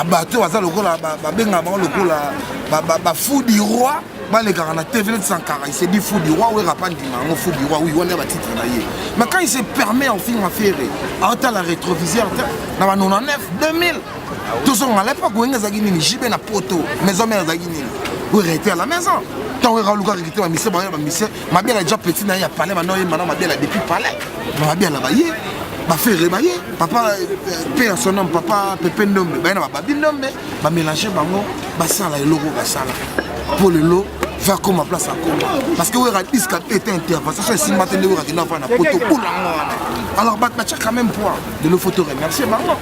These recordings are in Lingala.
bato baza lokola babenga bango lokola fou du roi balekaka na TV Sankara, il s'est dit fou du roi ou rapandima ngo fou du roi oui on est ba titre na ye mais quand il se permet en film à faire à la rétroviseur na 99 2000 tout ça à l'époque où ngazaki nini jibe na poto maison mère zaki nini ou rester à la maison tant on raluka rester ma mission ma bien déjà petit na ya palais maintenant ma bien depuis palais ma bien là baye ba faire rebaye papa père son nom papa Pépé Ndombe ba na ba Ndombe ba mélanger bango ba sala eloko ba sala pour le lot va comme place à Congo parce que on a disque était intervention c'est si matin on a dit non va na poto pour la alors bat match quand même point de nos photos remercier maman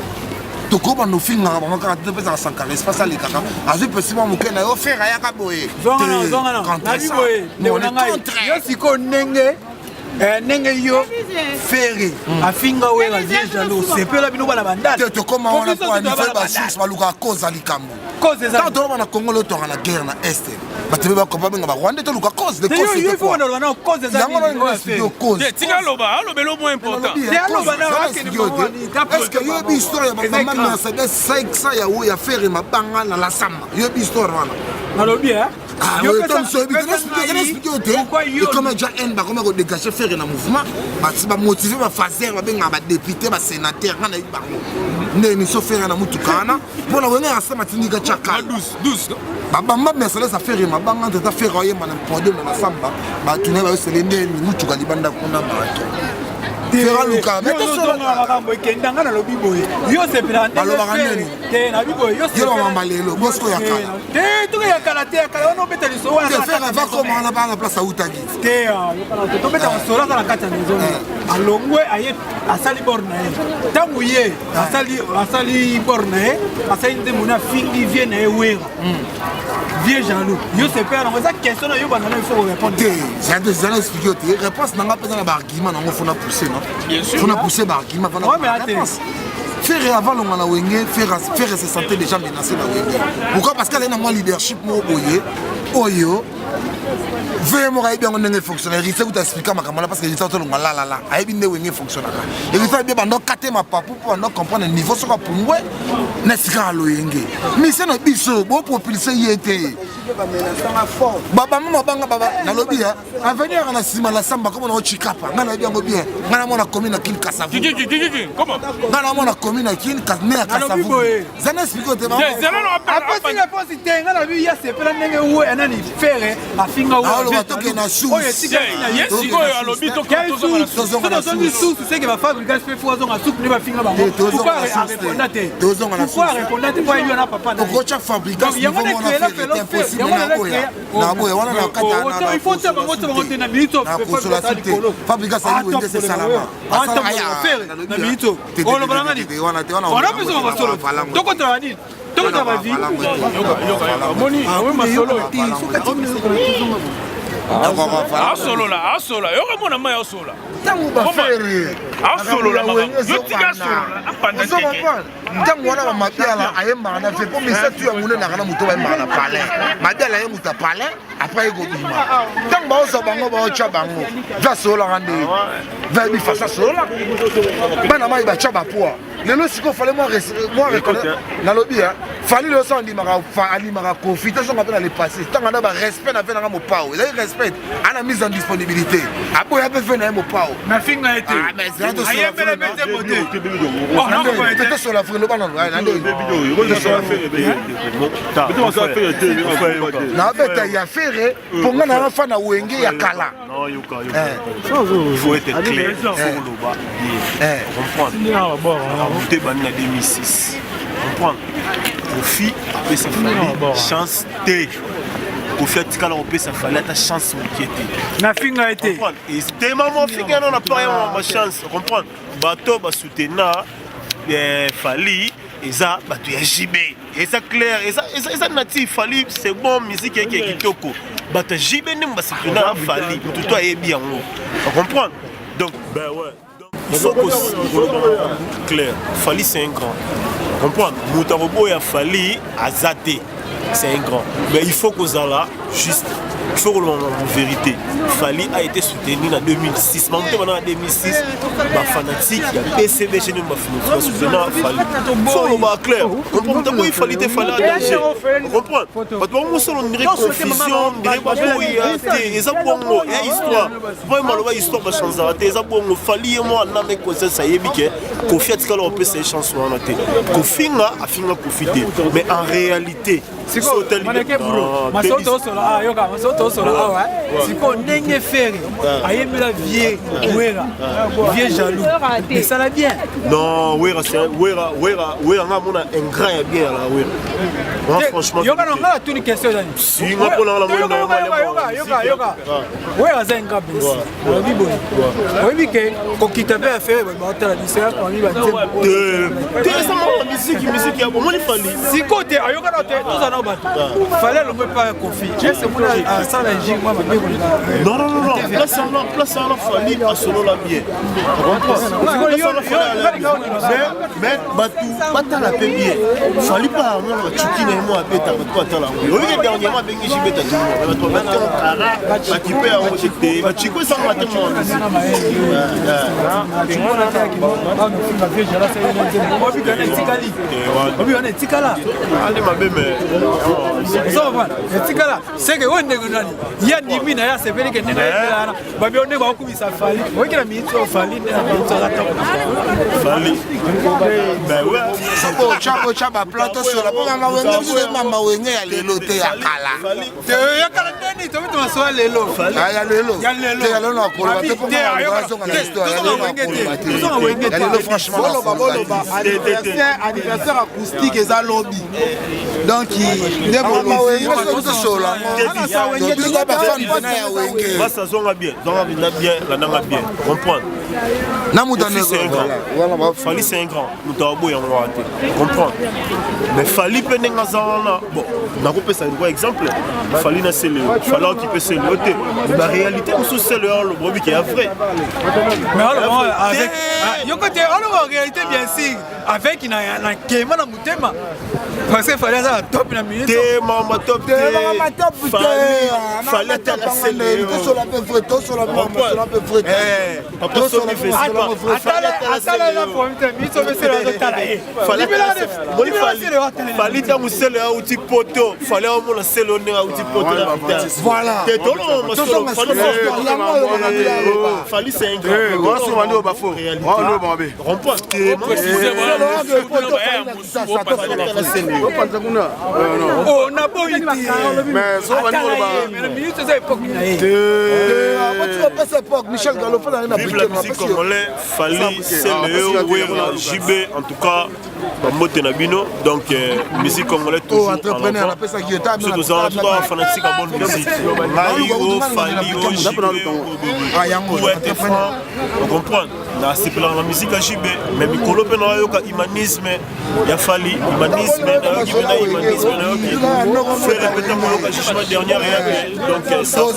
to ko ba no finga ba ngaka te pesa sankara espace ali kaka azu possible mo kena yo faire ya ka boye zonga na boye no na yo siko nenge nenge yo ferré afinga we la vie jalo sepela bino bana bandata to comment on a pas ni fait ba source baluka cause alikambo cause ça quand on a Congo le temps na guerre na est batebe ba ko ba benga ba Rwanda to luka cause de cause il faut on a cause ça yango cause tika loba lobelo mo important est-ce que yo bi histoire ba mama Mercedes 500 ya wo ya ferré mabanga na la samba yo bi histoire wana nalobi hein ah oui comme ça et comme déjà en ba comment dégager faire un mouvement ba motiver ba fazer ba benga ba député ba sénateur na bango ne ni so faire na mutukana pour la wenga asema tindika chaka 12 ba mama Mercedes a faire ma banga de ta faire oye mana podium na samba ba tuna ba selende ni mutuka libanda kuna bato Fera Luka, mais tout ça na lobi boye yo se prendre te na biboye yo se malelo bosko ya kala te to ya kala te kala no beta liso wana te faire va comment na ba place à Utagi te yo kala to beta sora na kata maison alongwe aye asali borna e tangu ye asali borna e asali nde mona fingi vie na e wera vie jaloux yo se père na ça question yo bana il faut répondre j'ai des années expliquer te réponse na ngapa na ba argument na ngofuna pousser non bien sûr fona pousser ba argument fona réponse faire avant le mana wenge faire se sentir déjà menacé na wenge pourquoi parce qu'elle a un leadership mo boye oyo vraiment il bien on est fonctionnaire il sait où t'expliquer ma camarade parce que il sait tout le monde là il bien wenge fonctionnaire et il fait bien pendant 4 ma papa pour comprendre le niveau sur pour moi n'est-ce qu'à wenge mais c'est notre biso bon propulser y était baba mama banga baba na lobby à venir na sima la samba comme on chikapa ngana bien go bien ngana mona commune na kin kasavu comment ngana mona commune na kin kasne kasavu zana explique te ba après si la force était ngana bi ya se pela ndenge wo enani faire afinga wo alors to ke na sous yes go ya lobby to sous c'est que va fabriquer ce fois on a soupe ne va finga bango pourquoi répondre pour lui na papa na ko cha fabriquer il faut mon affaire impossible na boya wana na kata na il faut te bango na minute fabriquer ça il c'est salama na minute on le balanga ni on a besoin de solo donc on travaille donc on va vivre moni oui ma solo solo là yo ko mona maya solo tangu ba faire solo là yo tika solo apanda ntango wana bamabiala ayembaka na vepo mesa tu ya monene na moto bayembaka na palais mabiala ye moto ya palais après ekobima ntango baosa bango baotya bango va sololaka nde va bifasa solola bana mai batya bapoa lelo sikoyo fale moi reconnaître nalobi fali lelo so alimaka profite songa mpe na le passé ntango ana barespect na ve nanga mopao ezali respect ana mise en disponibilité aboya mpe ve na ye mopao nafinga ete ayembele mpe te mote sur la frère le banane na beta ya faire pour nga na fa na wenge ya kala il faut être clair comprendre on était banni en 2006 comprendre Kofi après ça fallait chance T Kofi atikala on peut ça fallait ta chance qui était na finga été et c'était maman finga on a pas ma chance comprendre bateau ba soutenir Fali eza bato ya JB eza clair eza natif Fali c'est bon musique qui est kitoko bato JB ne mba soutenir Fali tout toi yebi yango comprendre donc ben ouais il faut que clair Fali c'est un grand comprendre Moutarobo ya Fali azate c'est un grand mais il faut que ça là juste il faut que l'on vérité. Fali a été soutenu en 2006. Maintenant en 2006, ma fanatique, il y a PCB chez nous, ma soutenant Fali. Il faut que l'on soit clair. D'abord, il fallait à danger. Vous comprenez? Parce que on dirait confusion, on dirait que les abonnés, il y a histoire. Vraiment, il histoire de changer. Les abonnés, Fali et moi, on a mes conseils, ça y est, qu'on fait que l'on peut ces chansons en athée. Qu'on finit à profiter. Mais en réalité, c'est quoi? Ma soto sola, yoga, ma soto sola, c'est quoi? N'engue faire, aïe me la vieille, vieille jaloux. Mais ça l'a bien. Non, Wera, c'est Wera, on a un grand et bien là, Wera. Franchement. Yoga, on a toute une question. Si, on a la yoga. Wera, c'est un grand blessé. Oui, que quand il t'a fait faire, on a la lycée, on y va. Musique, comment il fallait? Si côté, yoga, tout fallait le mettre pas confier. C'est pour ça la gigue, moi, non. Place à la famille, à solo la bien. Mais Batou, la paix bien. Fallait pas, moi, tu qui n'es moi à bêta, toi, t'as la oui, dernièrement, ben, j'y bêta tout le monde. Tu peux avoir jeté, tu peux s'en mater, moi. C'est que on est il y a des mines à se faire que on est beaucoup mis à Fali. Oui, la minute Fali, ben ouais. Ça peut chaba plateau sur la bonne maman wenge ya lelo te ya kala. Ya kala ndeni to mtu maswa lelo. Ya lelo. Ya lelo na ko ba te pour ya lelo franchement. Anniversaire acoustique et ça lobby. Donc il est bon ça zonga bien, la nanga bien, comprendre. Fali c'est un grand, nous t'avons en droite, comprendre. Mais Fali penenga zana, bon, n'a pas ça un exemple. Fali na c'est le, Fali qui peut se noter. La réalité nous c'est le brebis qui est vrai. Mais alors avec yokote alors en réalité bien sûr avec na kema na mutema. Parce que Fali ça top na minute. Maman top. Fali à la scène. Sur la peu freto, sur la peu freto. Papa sur le festival. Fali ta musele a outil poto. Fali a mon selo na outil poto. Voilà. Fali c'est un grand. Oh, n'a pas eu mais ça va Michel Gallo fait la musique congolais, Fali, c'est le JB en tout cas, Motenabino, donc musique congolais toujours entrepreneur, surtout ça, en tout cas, fanatique à bonne musique. Mario, Fali, JB, pour être franc, on comprend. C'est pour la musique à JB, mais Mikolo Penoyoka, humanisme, il y a Fali, humanisme, humanisme, fait répéter mon jugement dernière donc ça va,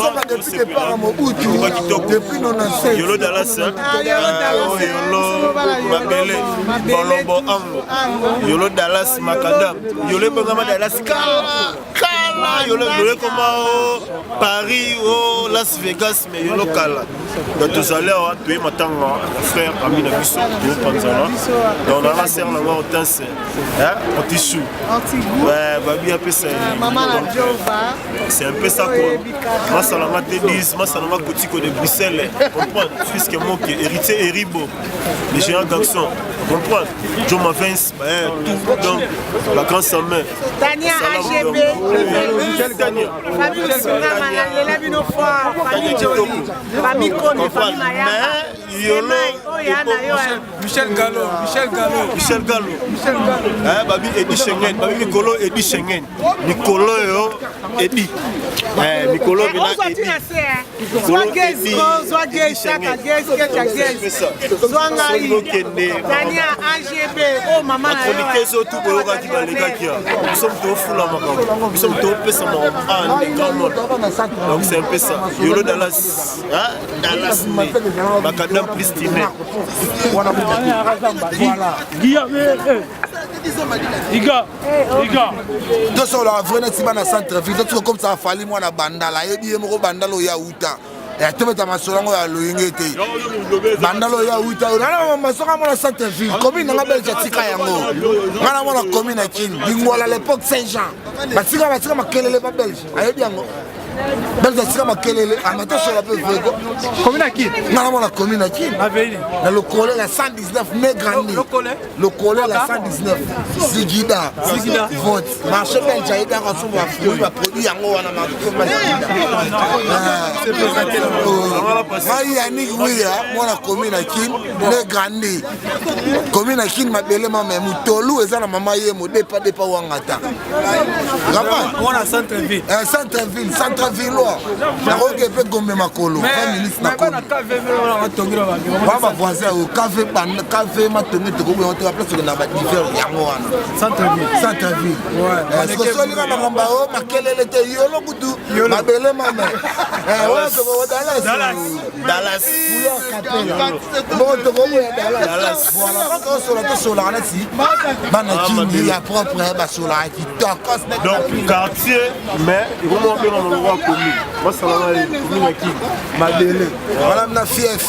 depuis 96 Yolo Dallas, Yolo Mabele, Bolombo Ango, Yolo Dallas Makadam, Yolo Bongama Dallas Kala, Yolo comme Paris, Las Vegas, mais Yolo Kala. Donc tout à l'heure, tu es maintenant frère Amina Bisso, Panzana. Donc on a la serre là-bas au temps, Anti-chou. Ouais, Babi a peu ça. C'est un peu ça quoi. Moi, ça l'a dit, moi, ça l'a Kotiko de Bruxelles. Comprends? Fils que moi, qui héritier Eribo, les géants garçons. Comprends? John Mavens, tout. Donc, la grande sa main. Tania AGB, famille Osunama, la Labino Foire, famille Jolie, famille Kone, famille Maya. Michel Gallo. Babi Edi Schengen, Babi Nicolo Edi Schengen. Nicolo Edi. Nicolo Edi. Soit gay, chaka gay, sketcha gay. Soit ngai. Sonia, AGB, oh maman. Chroniqueur surtout pour le gars qui va les gars qui a. Nous sommes tous fous là maintenant. Nous sommes tous peu ça en les grands mots. Donc c'est un peu ça. Yolo Dallas, Dallas, Macadam plus timé. Voilà. Iga. Deux sont là, vraiment, si on a centre-ville, d'autres comme ça, fallu moi la bandala, et bien mon bandalo ya outa. Et tu mets ta masolango ya loingete. Bandalo ya outa. Nana masolango la centre-ville. Commune na belge tika yango. Nana mo la commune à Kin. Dingola à l'époque Saint-Jean. Batika makelele ba belge. Ayebi yango. Belge tika makelele. Amato sur la peu vego. Commune à qui? Nana mo la commune à Kin. Aveni. Dans le collet la 119 Negrandi. Le collet la 119. Zigida. Vote. Marché belge ayebi yango sur ba fruit ba produit yango wana ma. C'est présenté. Yannick Ouya, moi la commune à Kin, les grandi. Commune à Kin, ma belle maman, Moutolou, et ça la maman y est, mon dépa Wangata. On a centre-ville. Centre-ville, là. La roque est fait comme ma colo. Mais pas la cave, ma voisin, au café, ma tenue, tu comprends, on te rappelle sur le nabat d'hiver, Yamouana. Centre-ville. Ouais. Parce que soit les mamans, ma quelle était Yolo Boudou, ma belle maman. Dallas. Donc quartier, mais ils vont monter dans le roi commune. Moi ça va aller. Madame fief.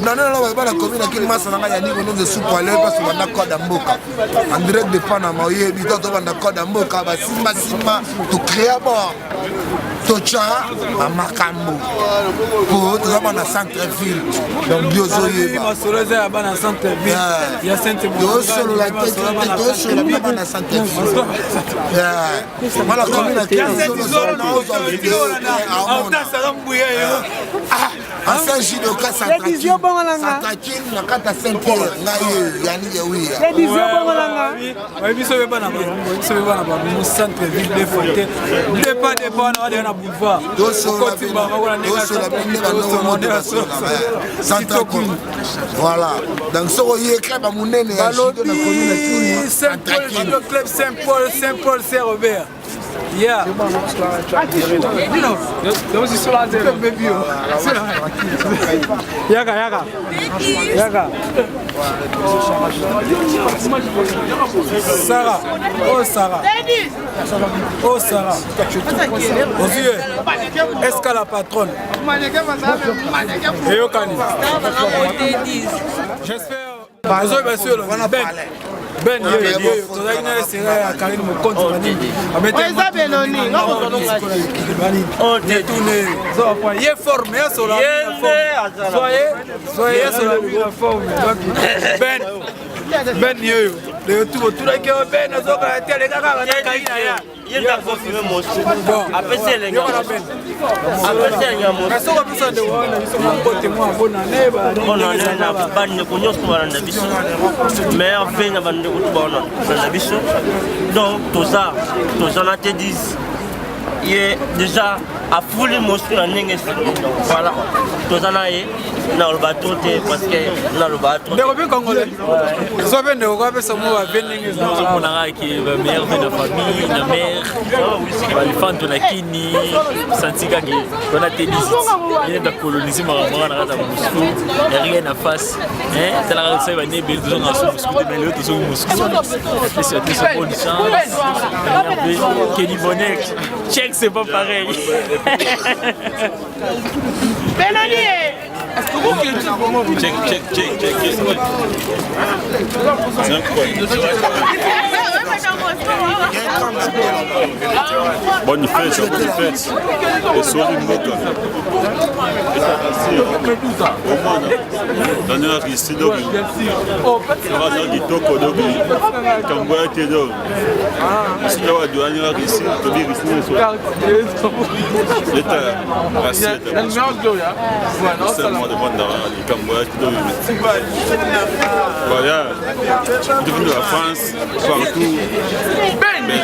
Non, la commune à Kin Massananga Yanni au nom de Soupolé parce qu'on a code d'Amboka. En direct de Panama, il y a des code d'Amboka, Sima, tout créer à bord. Tocha à Makambo. Pour tout le monde à centre-ville. Donc, Biozoye. Il y a Saint-Émile. Voilà, commune à 15 à Saint-Gidoka, Santakin, la carte à Saint-Pierre, Yanni Yaouia. Boulevard. Voilà. Donc, ce que club Saint-Paul, Saint-Robert. Yeah. Yaga. Sarah. Oh Sarah. Au vieux. Est-ce qu'elle la patronne? J'espère. Ben, donc tout ça on te dit il est déjà à fouler mon sur la ligne. Voilà, tout ça dans le bateau parce que dans le bateau. On a qui va meilleur de la famille, la mère, les fans de la Kini, Santika qui on a tennis, il est colonisé par rapport à la Moscou, il n'y a rien à face. C'est la raison va naître deux ans à Moscou, mais l'autre sont Moscou. C'est une bonne chance. Kenny Bonnet, check c'est pas pareil. Check. Bonne fête. Et soir une boca. Dans la ici, donc, il va dans du toko, donc, quand vous êtes dedans, si vous avez douane là ici, vous devez rester le soir. L'état, assiette. C'est le mois de vendre quand vous êtes dedans. Voilà, devenu la France, partout. Belgique.